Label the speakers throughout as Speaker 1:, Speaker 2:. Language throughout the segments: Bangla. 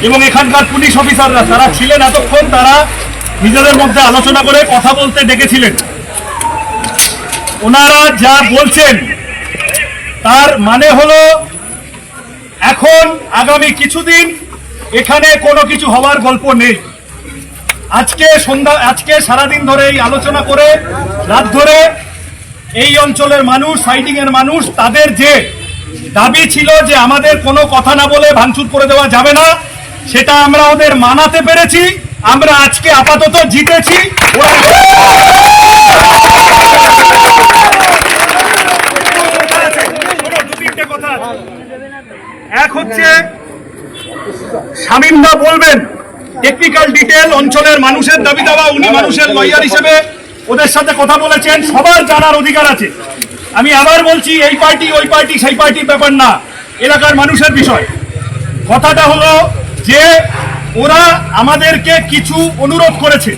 Speaker 1: এবং এখানকার পুলিশ অফিসাররা তারা ছিলেন এতক্ষণ, তারা নিজেদের মধ্যে আলোচনা করে কথা বলতে ডেকেছিলেন। ওনারা যা বলছেন তার মানে হলো এখন আগামী কিছুদিন এখানে কোনো কিছু হওয়ার গল্প নেই। আজকে সারাদিন ধরে এই আলোচনা করে রাত ধরে এই অঞ্চলের মানুষ, সাইডিং এর মানুষ, তাদের যে দাবি ছিল যে আমাদের কোনো কথা না বলে ভাঙচুর করে দেওয়া যাবে না, সেটা আমরা ওদের মানাতে পেরেছি। আমরা আজকে আপাতত জিতেছি। এক হচ্ছে শামীমদা বলবেন টেকনিক্যাল ডিটেল, অঞ্চলের মানুষের দাবি দেওয়া, উনি মানুষের লয়ার হিসেবে ওদের সাথে কথা বলেছেন, সবার জানার অধিকার আছে। আমি আবার বলছি, এই পার্টি ওই পার্টি সেই পার্টির ব্যাপার না, এলাকার মানুষের বিষয়। কথাটা হলো যে ওরা আমাদেরকে কিছু অনুরোধ করেছে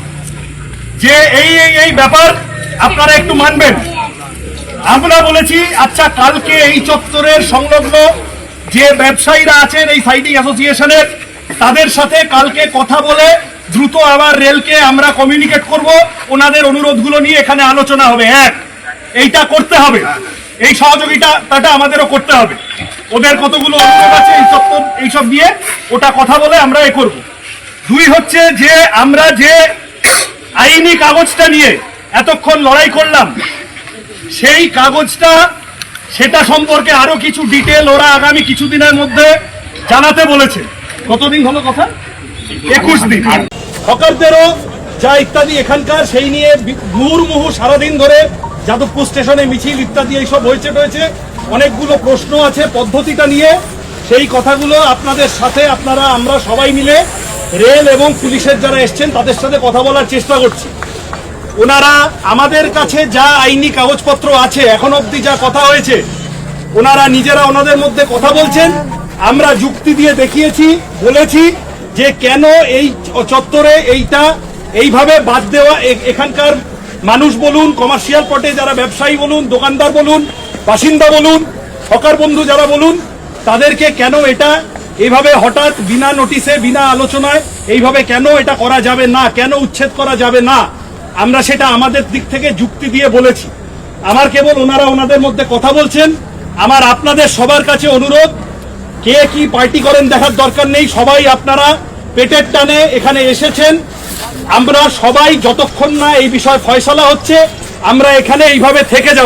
Speaker 1: যে এই ব্যাপার আপনারা একটু মানবেন। আমরা বলেছি আচ্ছা, কালকে এই চত্বরের সংলগ্ন যে ব্যবসায়ীরা আছেন এই সাইডিং অ্যাসোসিয়েশনের, তাদের সাথে কালকে কথা বলে দ্রুত আবার রেলকে আমরা কমিউনিকেট করব, ওনাদের অনুরোধগুলো নিয়ে এখানে আলোচনা হবে। এইটা করতে হবে, এই সহযোগিতাটা আমাদেরও করতে হবে। ওদের কতগুলো অনুরোধ আছে এই চত্বর এইসব নিয়ে, ওটা কথা বলে আমরা করব। দুই হচ্ছে যে আমরা যে আইনি কাগজটা নিয়ে এতক্ষণ লড়াই করলাম, সেই কাগজটা সেটা সম্পর্কে আরো কিছু ডিটেল ওরা আগামী কিছুদিনের মধ্যে জানাতে বলেছে। কতদিন হলো কথা? 21 দিন। হকারদেরও যা ইত্যাদি এখানকার, সেই নিয়ে মুহুর্মুহু সারাদিন ধরে যাদবপুর স্টেশনে মিছিল ইত্যাদি এইসব হয়েছে। অনেকগুলো প্রশ্ন আছে পদ্ধতিটা নিয়ে, সেই কথাগুলো আপনাদের সাথে আমরা সবাই মিলে রেল এবং পুলিশের যারা এসছেন তাদের সাথে কথা বলার চেষ্টা করছি। ওনারা আমাদের কাছে যা আইনি কাগজপত্র আছে, এখন অবধি যা কথা হয়েছে, ওনারা নিজেরা ওনাদের মধ্যে কথা বলছেন। আমরা যুক্তি দিয়ে দেখিয়েছি, বলেছি যে কেন এই চত্বরে এইটা এইভাবে বাদ দেওয়া। এখানকার মানুষ বলুন, কমার্শিয়াল পটে যারা ব্যবসায়ী বলুন, দোকানদার বলুন, বাসিন্দা বলুন, হকার বন্ধু যারা বলুন, তাদেরকে কেন এটা এইভাবে হঠাৎ বিনা নোটিশে, বিনা আলোচনায় এইভাবে কেন এটা করা যাবে না, কেন উচ্ছেদ করা যাবে না, আমরা সেটা আমাদের দিক থেকে যুক্তি দিয়ে বলেছি। আমার কেবল ওনারা ওনাদের মধ্যে কথা বলছেন। আমার আপনাদের সবার কাছে অনুরোধ, কে কি পার্টি করেন দেখার দরকার নেই, সবাই আপনারা পেটের টানে এখানে এসেছেন। আমরা সবাই যতক্ষণ না এই বিষয় ফয়সালা হচ্ছে, আমরা এখানে এইভাবে থেকে যাব।